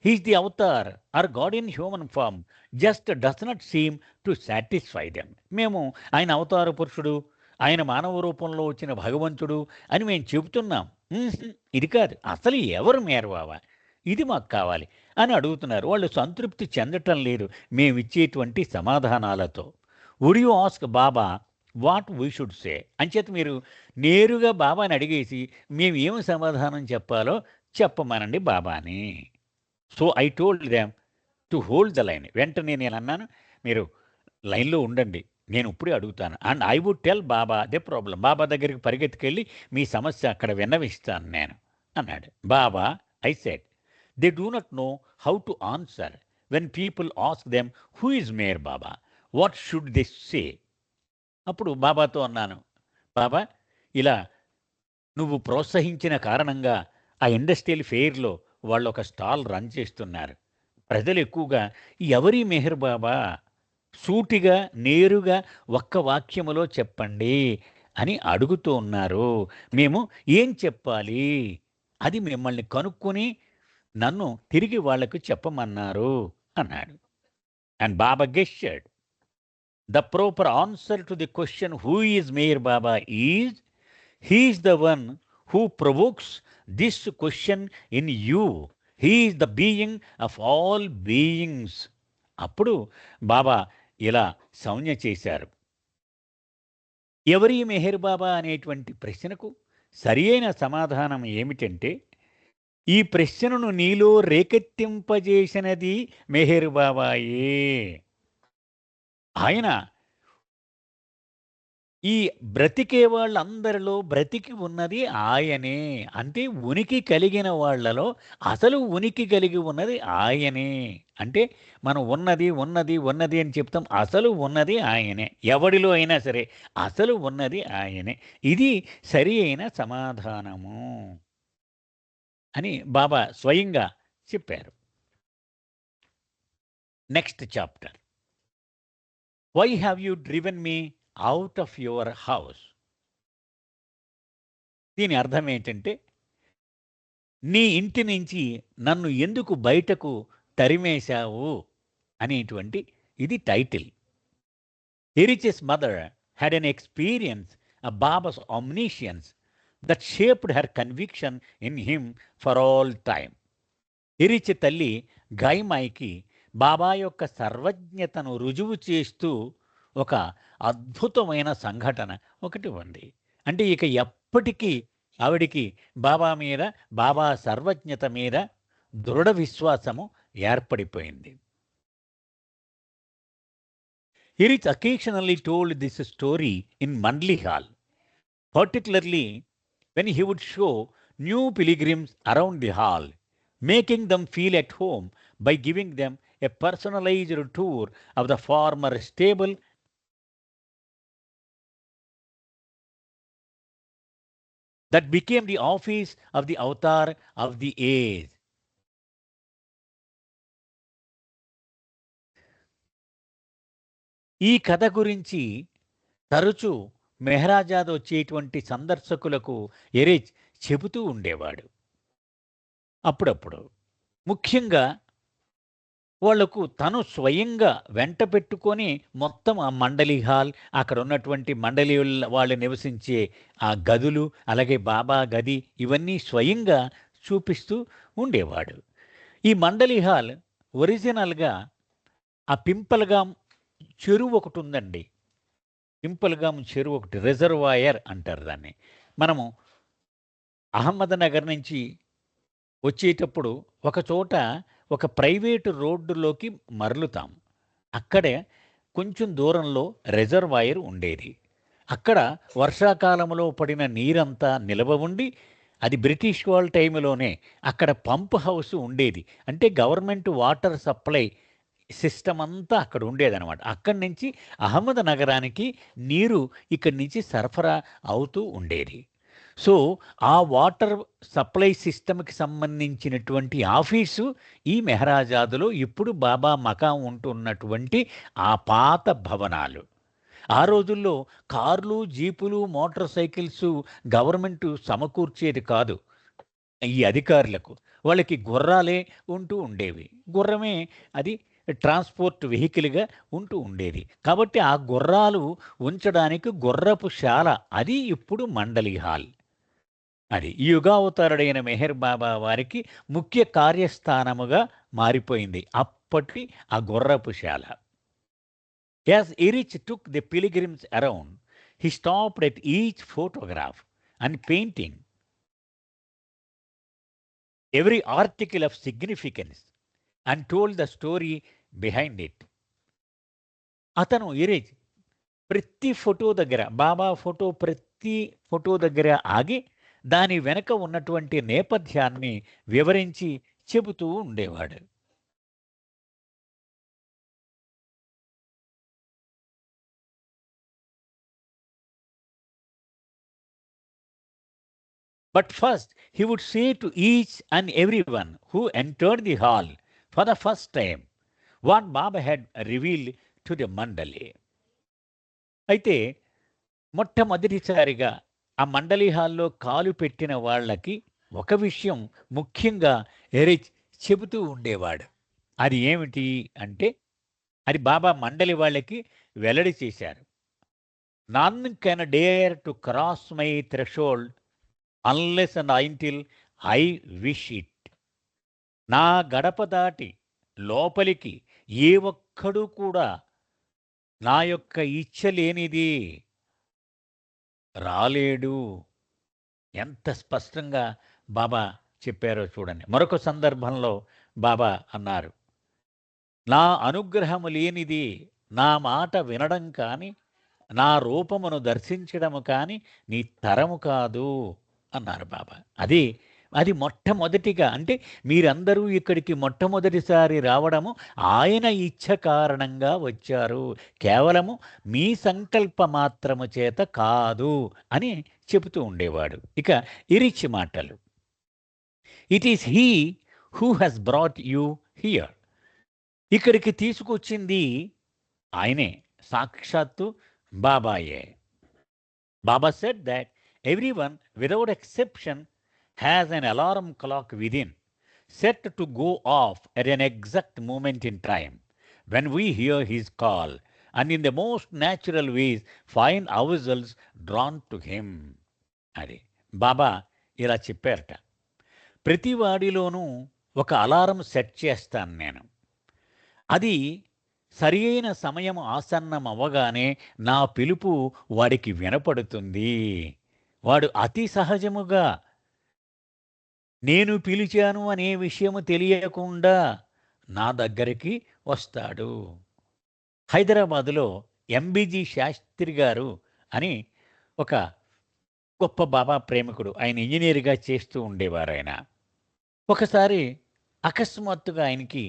Speaker 1: he is the avatar or God in human form just does not seem to satisfy them. మేము ఆయన అవతార పురుషుడు, ఆయన మానవ రూపంలో వచ్చిన భగవంతుడు అని మేము చెబుతున్నాం. ఇది కాదు, అసలు ఎవరు మేరవావా, ఇది మాకు కావాలి అని అడుగుతున్నారు. వాళ్ళు సంతృప్తి చెందటం లేదు మేమిచ్చేటువంటి సమాధానాలతో. Would you ask Baba what we should say? అంచేత మీరు నేరుగా బాబాని అడిగేసి మేము ఏమి సమాధానం చెప్పాలో చెప్పమనండి బాబాని. So I told them to hold the line. వెంటనే నేను అన్నాను, మీరు లైన్లో ఉండండి, నేను ఇప్పుడే అడుగుతాను. And I would tell Baba the problem. Baba దగ్గరికి పరిగెత్తుకెళ్ళి మీ సమస్య అక్కడ విన్నవిస్తాను నేను అన్నాడు. Baba, I said, they do not know how to answer when people ask them who is Meher Baba, what should they say? అప్పుడు బాబాతో అన్నాను, బాబా ఇలా నువ్వు ప్రోత్సహించిన కారణంగా ఆ ఇండస్ట్రియల్ ఫెయిర్‌లో వాళ్ళొక స్టాల్ రన్ చేస్తున్నారు. ప్రజలు ఎక్కువగా ఎవరి మెహర్ బాబా? సూటిగా, నేరుగా ఒక్క వాక్యములో చెప్పండి అని అడుగుతూ ఉన్నారు. మేము ఏం చెప్పాలి? అది మిమ్మల్ని కనుక్కొని నన్ను తిరిగి వాళ్ళకు చెప్పమన్నారు అన్నాడు. And Baba gestured. The proper answer to the question who is Meher Baba is he is the one who provokes this question in you. He is the being of all beings. అప్పుడు బాబా ఇలా సౌజ్ఞ చేశారు. ఎవరి మెహర్ బాబా అనేటువంటి ప్రశ్నకు సరియైన సమాధానం ఏమిటంటే ఈ ప్రశ్నను నీలో రేకెత్తింపజేసినది మెహర్ బాబాయే. ఆయన ఈ బ్రతికే వాళ్ళందరిలో బ్రతికి ఉన్నది ఆయనే. అంటే ఉనికి కలిగిన వాళ్ళలో అసలు ఉనికి కలిగి ఉన్నది ఆయనే. అంటే మనం ఉన్నది, ఉన్నది, ఉన్నది అని చెప్తాం. అసలు ఉన్నది ఆయనే. ఎవడిలో అయినా సరే అసలు ఉన్నది ఆయనే. ఇది సరి అయిన సమాధానము అని బాబా స్వయంగా చెప్పారు. Next chapter. Why have you driven me out of your house? దీని అర్థం ఏంటంటే నీ ఇంటి నుంచి నన్ను ఎందుకు బయటకు తరిమేశావు అనేటువంటి ఇది title. Eruch's mother had an experience Baba's omniscience that shaped her conviction in him for all time. ఎరిచె తల్లి గాయమాయికి బాబా యొక్క సర్వజ్ఞతను రుజువు చేస్తూ ఒక అద్భుతమైన సంఘటన ఒకటి ఉంది. అంటే ఇక ఎప్పటికీ ఆవిడికి బాబా మీద, బాబా సర్వజ్ఞత మీద దృఢ విశ్వాసము ఏర్పడిపోయింది. Hirich occasionally told this story in Mandli Hall, particularly when he would show new pilgrims around the hall, making them feel at home by giving them a personalized tour of the former stable that became the office of the avatar of the age. ఈ కథ గురించి తరచూ మెహరాజాద్ వచ్చేటువంటి సందర్శకులకు erase చెబుతూ ఉండేవాడు. అప్పుడప్పుడు ముఖ్యంగా వాళ్లకు తను స్వయంగా వెంట పెట్టుకొని మొత్తం ఆ మండలి హాల్, అక్కడ ఉన్నటువంటి మండలి వాళ్ళు నివసించే ఆ గదులు, అలాగే బాబా గది ఇవన్నీ స్వయంగా చూపిస్తూ ఉండేవాడు. ఈ మండలి హాల్ ఒరిజినల్గా ఆ పింపల్గాం చెరువు ఒకటి ఉందండి. పింపల్గాం చెరువు ఒకటి, రిజర్వాయర్ అంటారు దాన్ని. మనము అహ్మద్నగర్ నుంచి వచ్చేటప్పుడు ఒక చోట ఒక ప్రైవేటు రోడ్డులోకి మరలుతాం. అక్కడే కొంచెం దూరంలో రిజర్వాయర్ ఉండేది. అక్కడ వర్షాకాలంలో పడిన నీరంతా నిలవ ఉండి, అది బ్రిటిష్ వాళ్ళ టైంలోనే అక్కడ పంప్ హౌస్ ఉండేది. అంటే గవర్నమెంట్ వాటర్ సప్లై సిస్టమ్ అంతా అక్కడ ఉండేదనమాట. అక్కడి నుంచి అహ్మద్ నగరానికి నీరు ఇక్కడి నుంచి సరఫరా అవుతూ ఉండేది. సో ఆ వాటర్ సప్లై సిస్టమ్కి సంబంధించినటువంటి ఆఫీసు ఈ మెహరాజాదులో ఇప్పుడు బాబా మకాం ఉంటున్నటువంటి ఆ పాత భవనాలు. ఆ రోజుల్లో కార్లు, జీపులు, మోటార్ సైకిల్స్ గవర్నమెంటు సమకూర్చేది కాదు ఈ అధికారులకు. వాళ్ళకి గుర్రాలే ఉంటూ ఉండేవి. గుర్రమే అది ట్రాన్స్పోర్ట్ వెహికల్గా ఉంటూ ఉండేది. కాబట్టి ఆ గుర్రాలు ఉంచడానికి గుర్రపు శాల, అది ఇప్పుడు మండలి హాల్. అది ఈ యుగావతారుడైన మెహర్ బాబా వారికి ముఖ్య కార్యస్థానముగా మారిపోయింది అప్పటి ఆ గుర్రపు శాల. As Eruch took the pilgrims around, he stopped at each photograph and painting, every article of significance, and told the story behind it. అతను ఎరేజ్ ప్రతి ఫోటో దగ్గర, బాబా ఫోటో ప్రతి ఫోటో దగ్గర ఆగి దాని వెనక ఉన్నటువంటి నేపథ్యాన్ని వివరించి చెబుతూ ఉండేవాడు. But first, he would say to each and everyone who entered the hall for the first time what Baba had revealed to the Mandali. అయితే మొట్టమొదటిసారిగా ఆ మండలి హాల్లో కాలు పెట్టిన వాళ్ళకి ఒక విషయం ముఖ్యంగా ఎరిచ్ చెబుతూ ఉండేవాడు. అది ఏమిటి అంటే, అది బాబా మండలి వాళ్ళకి వెల్లడి చేశారు. None can dare to cross my threshold unless and until I wish it. నా గడప దాటి లోపలికి ఏ ఒక్కడూ కూడా నా యొక్క ఇచ్చ లేనిది రాలేడు. ఎంత స్పష్టంగా బాబా చెప్పారో చూడండి. మరొక సందర్భంలో బాబా అన్నారు, నా అనుగ్రహము లేనిది నా మాట వినడం కానీ నా రూపమును దర్శించడము కానీ నీ తరము కాదు అన్నారు బాబా. అది మొట్టమొదటిగా అంటే మీరందరూ ఇక్కడికి మొట్టమొదటిసారి రావడము ఆయన ఇచ్ఛ కారణంగా వచ్చారు, కేవలము మీ సంకల్ప మాత్రము చేత కాదు అని చెబుతూ ఉండేవాడు. ఇక ఇరిచ్ మాటలు, it is he who has brought you here. ఇక్కడికి తీసుకొచ్చింది ఆయనే, సాక్షాత్తు బాబాయే. Baba said that everyone without exception has an alarm clock within, set to go off at an exact moment in time when we hear his call, and in the most natural ways find ourselves drawn to him. అది బాబా ఇలా చెప్పారట, ప్రతి వాడిలోనూ ఒక alarm set చేస్తాను నేను. అది సరి అయిన సమయం ఆసన్నం అవ్వగానే నా పిలుపు వాడికి వినపడుతుంది. వాడు అతి సహజముగా నేను పిలిచాను అనే విషయము తెలియకుండా నా దగ్గరికి వస్తాడు. హైదరాబాదులో ఎంబీజీ శాస్త్రి గారు అని ఒక గొప్ప బాబా ప్రేమికుడు, ఆయన ఇంజనీర్గా చేస్తూ ఉండేవారు. ఆయన ఒకసారి అకస్మాత్తుగా ఆయనకి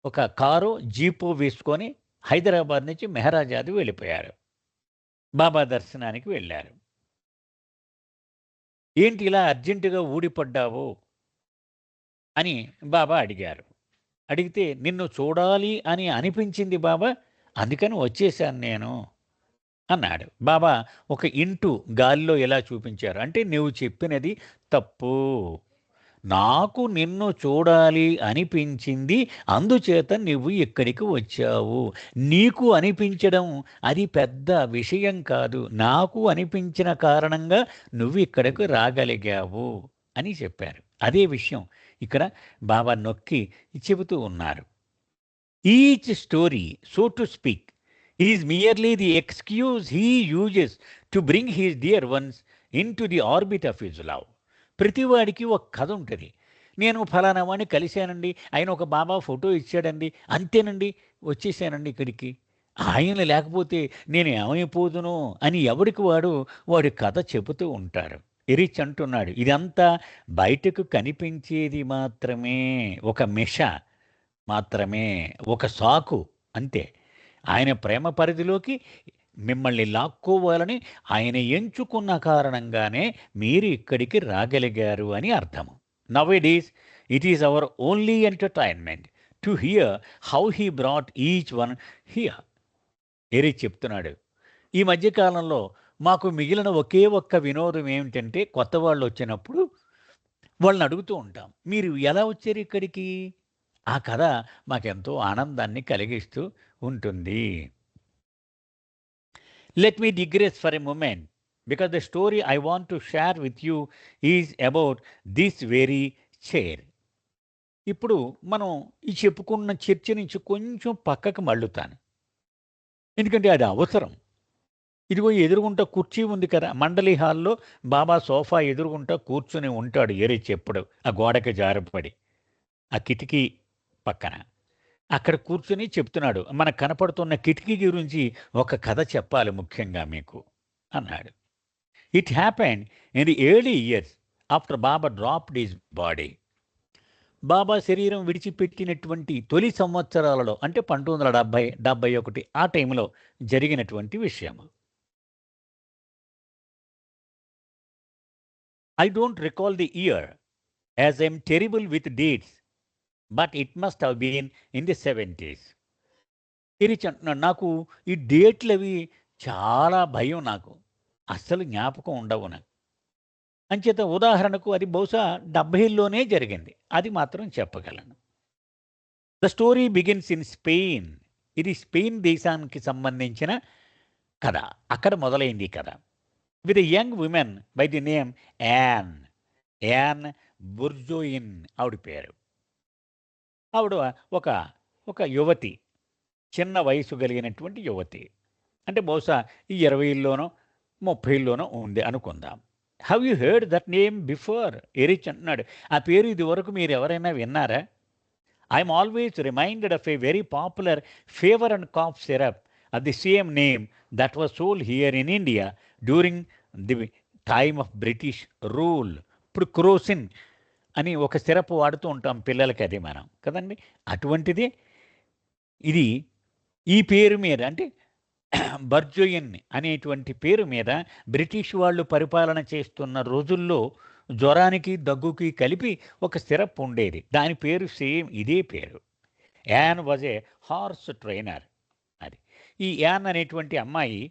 Speaker 1: ఒక కారు జీపు వేసుకొని హైదరాబాద్ నుంచి మెహరాజాది వెళ్ళిపోయారు. బాబా దర్శనానికి వెళ్ళారు. ఏంటి ఇలా అర్జెంటుగా ఊడిపడ్డావు అని బాబా అడిగారు. అడిగితే నిన్ను చూడాలి అని అనిపించింది బాబా, అందుకని వచ్చేశాను నేను అన్నాడు. బాబా ఒక ఇంటూ గాలిలో ఎలా చూపించారు అంటే, నువ్వు చెప్పినది తప్పు, నాకు నిన్ను చూడాలి అనిపించింది, అందుచేత నువ్వు ఇక్కడికి వచ్చావు. నీకు అనిపించడం అది పెద్ద విషయం కాదు, నాకు అనిపించిన కారణంగా నువ్వు ఇక్కడికి రాగలిగావు అని చెప్పారు. అదే విషయం ఇక్కడ బాబా నొక్కి చెబుతూ ఉన్నారు. Each story, so to speak, is merely the excuse he uses to bring his dear ones into the orbit of his love. ప్రతివాడికి ఒక కథ ఉంటుంది. నేను ఫలానా వాడిని కలిశానండి, ఆయన ఒక బాబా ఫోటో ఇచ్చాడండి, అంతేనండి వచ్చేసానండి ఇక్కడికి, ఆయన లేకపోతే నేను ఏమైపోదును అని ఎవరికి వాడి కథ చెబుతూ ఉంటారు. ఎరిచ్ అంటున్నాడు, ఇదంతా బయటకు కనిపించేది మాత్రమే, ఒక మిష మాత్రమే, ఒక సాకు అంతే. ఆయన ప్రేమ పరిధిలోకి మిమ్మల్ని లాక్కోవాలని ఆయన ఎంచుకున్న కారణంగానే మీరు ఇక్కడికి రాగలిగారు అని అర్థము. Nowadays it is our only entertainment to hear how he brought each one here. Eruch చెప్తున్నాడు, ఈ మధ్యకాలంలో మాకు మిగిలిన ఒకే ఒక్క వినోదం ఏమిటంటే, కొత్త వాళ్ళు వచ్చినప్పుడు వాళ్ళని అడుగుతూ ఉంటాం, మీరు ఎలా వచ్చారు ఇక్కడికి. ఆ కథ మాకెంతో ఆనందాన్ని కలిగిస్తూ ఉంటుంది. Let me digress for a moment, because the story I want to share with you is about this very chair. ఇప్పుడు మనం ఈ చెప్పుకున్న చర్చ నుంచి కొంచెం పక్కకు మళ్ళుతాను, ఎందుకంటే అది అవసరం. ఇదిగో ఎదురుగుంటా కుర్చీ ఉంది కదా, మండలి హాల్లో బాబా సోఫా ఎదురుగుంటా కూర్చుని ఉంటాడు ఎరిచ్ ఎప్పుడు, ఆ గోడకి జారపడి ఆ కిటికీ పక్కన అక్కడ కూర్చుని చెప్తున్నాడు, మనకు కనపడుతున్న కిటికీ గురించి ఒక కథ చెప్పాలి ముఖ్యంగా మీకు అన్నాడు. It happened in the early years after Baba dropped his body. Baba శరీరం విడిచిపెట్టినటువంటి తొలి సంవత్సరాలలో, అంటే 1970-71 ఆ టైంలో జరిగినటువంటి విషయం. I don't recall the year as I'm terrible with dates, but it must have been in the 70s. Girish అంటున్నాడు, నాకు ఈ డేట్లు అవి చాలా భయం, నాకు అస్సలు జ్ఞాపకం ఉండవు నాకు. అంచేత ఉదాహరణకు అది బహుశా 70లోనే జరిగింది, అది మాత్రం చెప్పగలను. The story begins in Spain. ఇది స్పెయిన్ దేశానికి సంబంధించిన కథ. అక్కడ మొదలైంది కథ. With a young woman by the name Ann. Ann బుర్జోయిన్ ఆవిడ పేరు. ఆవిడ ఒక ఒక యువతి, చిన్న వయసు కలిగినటువంటి యువతి. అంటే బహుశా ఈ 20లోనో 30లోనో ఉంది అనుకుందాం. Have you heard that name before? Eruch అంటున్నాడు, ఆ పేరు ఇది వరకు మీరు ఎవరైనా విన్నారా? I'm always reminded of a very popular fever and cough syrup of the same name that was sold here in India during the time of British rule. ఇప్పుడు Crocin అని ఒక సిరప్ వాడుతూ ఉంటాం పిల్లలకి, అది మనం కదండి. అటువంటిది ఇది. ఈ పేరు మీద అంటే బర్జోయిన్ అనేటువంటి పేరు మీద బ్రిటిష్ వాళ్ళు పరిపాలన చేస్తున్న రోజుల్లో జ్వరానికి దగ్గుకి కలిపి ఒక సిరప్ ఉండేది, దాని పేరు సేమ్ ఇదే పేరు. An was a horse trainer. అది ఈ యాన్ అనేటువంటి అమ్మాయి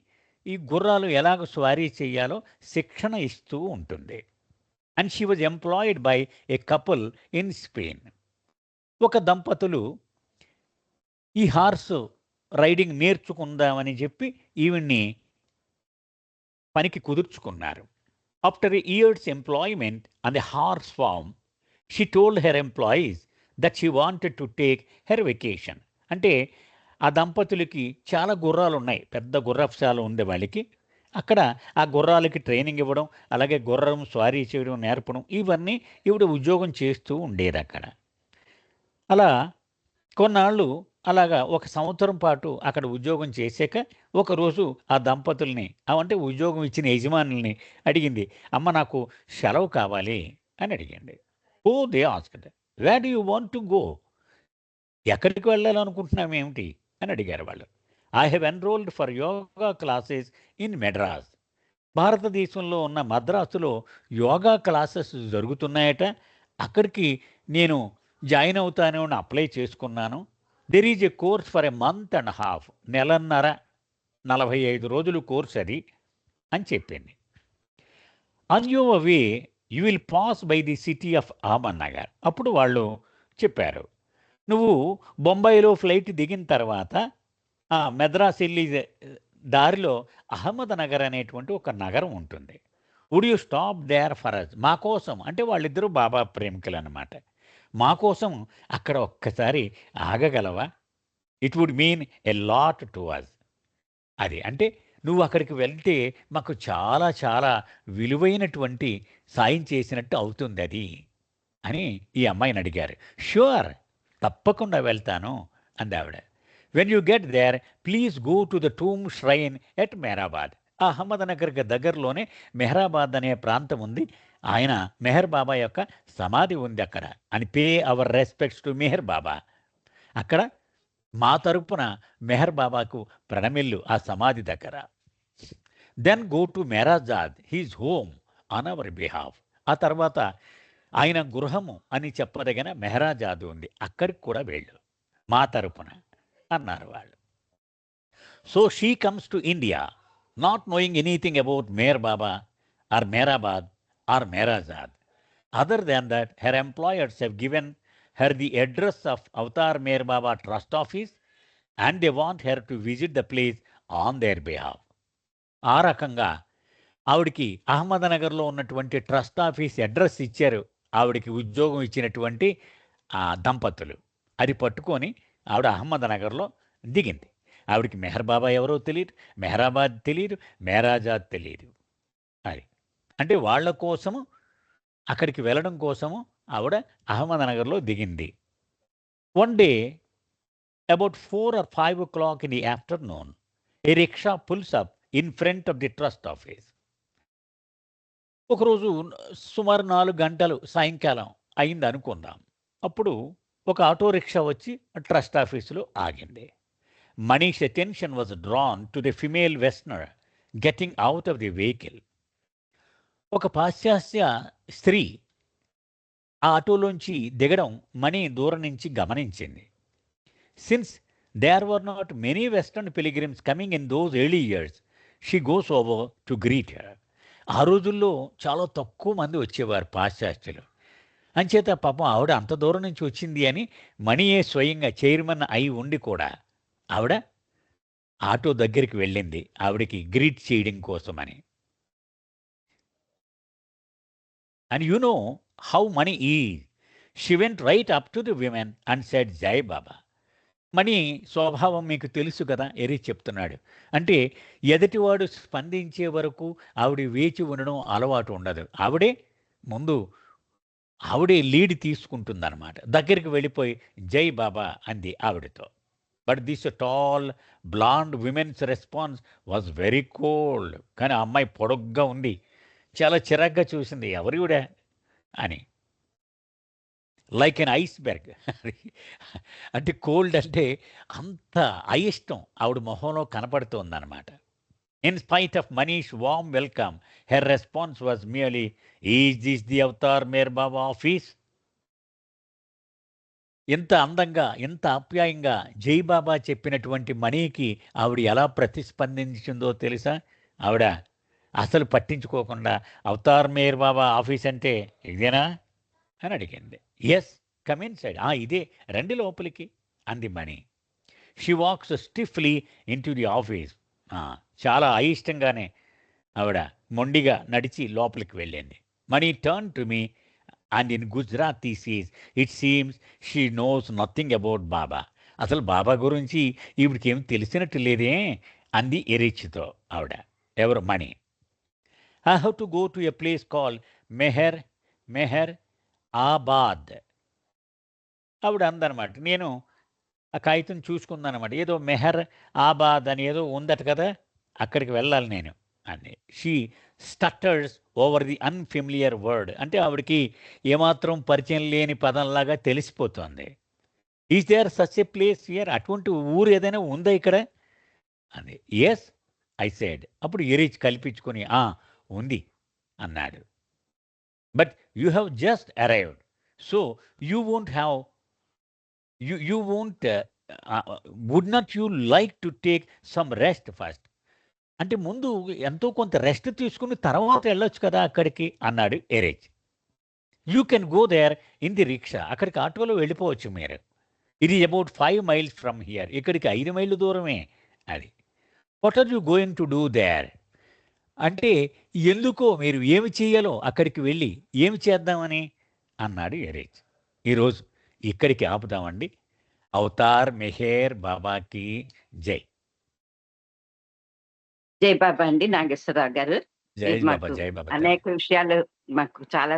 Speaker 1: ఈ గుర్రాలు ఎలాగ స్వారీ చేయాలో శిక్షణ ఇస్తూ ఉంటుంది. And she was employed by a couple in Spain. ఒక దంపతులు ఈ హార్స్ రైడింగ్ నేర్చుకుందామని చెప్పి ఈవిడ్ని పనికి కుదుర్చుకున్నారు. After years employment on the horse farm, she told her employees that she wanted to take her vacation. అంటే ఆ దంపతులకి చాలా గుర్రాలు ఉన్నాయి, పెద్ద గుర్రపుశాల ఉంది వాళ్ళకి. అక్కడ ఆ గుర్రాలకి ట్రైనింగ్ ఇవ్వడం, అలాగే గుర్రం స్వారీ చేయడం నేర్పడం, ఇవన్నీ ఈవిడ ఉద్యోగం చేస్తూ ఉండేది అక్కడ. అలా కొన్నాళ్ళు అలాగా 1 సంవత్సరం పాటు అక్కడ ఉద్యోగం చేశాక ఒకరోజు ఆ దంపతుల్ని, అంటే ఉద్యోగం ఇచ్చిన యజమానుల్ని అడిగింది, అమ్మ నాకు సెలవు కావాలి అని అడిగింది. Oh they asked, where do you want to go? ఎక్కడికి వెళ్ళాలనుకుంటున్నాం ఏమిటి అని అడిగారు వాళ్ళు. I have enrolled for yoga classes in Madras. భారతదేశంలో ఉన్న మద్రాసులో యోగా క్లాసెస్ జరుగుతున్నాయట, అక్కడికి నేను జాయిన్ అవుతాను అని అప్లై చేసుకున్నాను. There is a course for a month and half. నెలన్నర, 45 రోజులు కోర్స్ అది అని చెప్పింది. On your way you will pass by the city of Ahmednagar. అప్పుడు వాళ్ళు చెప్పారు, నువ్వు బొంబాయిలో ఫ్లైట్ దిగిన తర్వాత మెద్రాస్ వెళ్ళి దారిలో అహ్మద్నగర్ అనేటువంటి ఒక నగరం ఉంటుంది. Would you stop there for us? మా కోసం, అంటే వాళ్ళిద్దరూ బాబా ప్రేమికులు అన్నమాట, మా కోసం అక్కడ ఒక్కసారి ఆగగలవా? It would mean a lot to us. అది అంటే నువ్వు అక్కడికి వెళ్తే మాకు చాలా చాలా విలువైనటువంటి సాయం చేసినట్టు అవుతుంది అది అని ఈ అమ్మాయిని అడిగారు. ష్యూర్, తప్పకుండా వెళ్తాను అంది ఆవిడ. When you get there please go to the tomb shrine at Meherabad. ఆ అహ్మద్నగర్కి దగ్గరలోనే మెహరాబాద్ అనే ప్రాంతం ఉంది. ఆయన మెహర్ బాబా యొక్క సమాధి ఉంది అక్కడ. అని pay our respects to Meher Baba. అక్కడ మా తరపున మెహర్ బాబాకు ప్రణమిల్లు ఆ సమాధి దగ్గర. Then go to Meherazad his home on our behalf. ఆ తర్వాత ఆయన గృహము అని చెప్పదగిన మెహరాజాద్ ఉంది, అక్కడికి కూడా వెళ్ళు మా తరపున అన్నారు వాళ్ళు. So she comes to India not knowing anything about Meher Baba or Meherabad or Meherazad. Other than that her employers have given her the address of Avatar Meher Baba trust office and they want her to visit the place on their behalf. ఆ రకంగా ఆవిడికి అహ్మద్నగర్లో ఉన్నటువంటి trust office address ఇచ్చారు ఆవిడికి ఉద్యోగం ఇచ్చినటువంటి ఆ దంపతులు. అది పట్టుకొని ఆవిడ అహ్మద్నగర్లో దిగింది. ఆవిడికి మెహర్ బాబా ఎవరో తెలియదు, మెహరాబాద్ తెలియదు, మెహరాజాద్ తెలియదు. అది అంటే వాళ్ళ కోసము అక్కడికి వెళ్ళడం కోసము ఆవిడ అహ్మద్నగర్లో దిగింది. One day about 4 or 5 o'clock in the afternoon, a rickshaw pulls up in front of the trust office. ఒకరోజు సుమారు 4 గంటలు సాయంకాలం అయింది అనుకుందాం. అప్పుడు ఒక ఆటో రిక్షా వచ్చి ట్రస్ట్ ఆఫీసులో ఆగింది. Mani's attention was drawn to the female westerner getting out of the vehicle. ఒక పాశ్చాత్య స్త్రీ ఆ ఆటోలోంచి దిగడం మణి దూరం నుంచి గమనించింది. Since there were not many western pilgrims coming in those early years, she goes over to greet her. ఆ రోజుల్లో చాలా తక్కువ మంది వచ్చేవారు పాశ్చాత్యులు. అంచేత పాపం ఆవిడ అంత దూరం నుంచి వచ్చింది అని మణియే స్వయంగా చైర్మన్ అయి ఉండి కూడా ఆవిడ ఆటో దగ్గరికి వెళ్ళింది ఆవిడకి గ్రీట్ చేయడం కోసమని. And you know how money is. She went right up to the women and said, Jai Baba. మణి స్వభావం మీకు తెలుసు కదా, ఎరి చెప్తున్నాడు. అంటే ఎదుటివాడు స్పందించే వరకు ఆవిడ వేచి ఉండడం అలవాటు ఉండదు. ఆవిడే లీడ్ తీసుకుంటుందన్నమాట. దగ్గరికి వెళ్ళిపోయి జై బాబా అంది ఆవిడతో. But this tall blonde women's response was very cold. కానీ ఆ అమ్మాయి పొడగ్గా ఉంది, చాలా చిరాగ్గా చూసింది. ఎవరివిడా అని. Like an iceberg. అంటే కోల్డ్ అంటే అంత అయిష్టం ఆవిడ మొహంలో కనపడుతోందన్నమాట. In spite of Mani's warm welcome, her response was merely, is this the Avatar Meher Baba office? ఎంత అందంగా, ఎంత ఆప్యాయంగా జై బాబా చెప్పినటువంటి మణికి ఆవిడ ఎలా ప్రతిస్పందించిందో తెలుసా? ఆవిడ అసలు పట్టించుకోకుండా అవతార్ మేర్ బాబా ఆఫీస్ అంటే ఇదేనా అని అడిగింది. Yes, come inside. ఇదే, రండి లోపలికి అంది Mani. She walks stiffly into the office. చాలా అయిష్టంగానే ఆవిడ మొండిగా నడిచి లోపలికి వెళ్ళింది. Mani turn to me and in Gujarati says, it seems she knows nothing about Baba. అసలు బాబా గురించి ఈవిడికి ఏం తెలిసినట్టు లేదే అంది ఎరిచితో ఆవిడ. ఎవరు? మణి. I have to go to a place called Meher ఆబాద్. ఆవిడ అందనమాట. నేను ఆ కాగితం చూసుకుందనమాట. ఏదో మెహర్ ఆబాద్ అని ఏదో ఉందట కదా, అక్కడికి వెళ్ళాలి నేను అని. She stutters over the unfamiliar word. అంటే ఆవిడకి ఏమాత్రం పరిచయం లేని పదంలాగా తెలిసిపోతుంది. Is there such a place here? అటువంటి ఊరు ఏదైనా ఉందా ఇక్కడ అని. Yes I said. అప్పుడు ఎరీచ్ కల్పించుకొని ఉంది అన్నాడు. But you have just arrived, so you won't have you won't would not you like to take some rest first? అంటే ముందు ఎంతో కొంత రెస్ట్ తీసుకుని తర్వాత వెళ్ళొచ్చు కదా అక్కడికి అన్నాడు Eruch. You can go there in the rickshaw. అక్కడికి ఆటోలో వెళ్ళిపోవచ్చు మీరు. It is about 5 miles from here. ఇక్కడికి 5 మైళ్ళు దూరమే అది. What are you going to do there? అంటే ఎందుకో, మీరు ఏమి చేయాలో అక్కడికి వెళ్ళి ఏమి చేద్దామని అన్నాడు ఎరేజ్. ఈరోజు ఇక్కడికి ఆపుదామండి. అవతార్ మెహర్ బాబాకి జై.
Speaker 2: జై బాబా అండి నాగేశ్వరరావు గారు.
Speaker 1: జై బాబా, జై బాబా.
Speaker 2: అనేక విషయాలు మాకు చాలా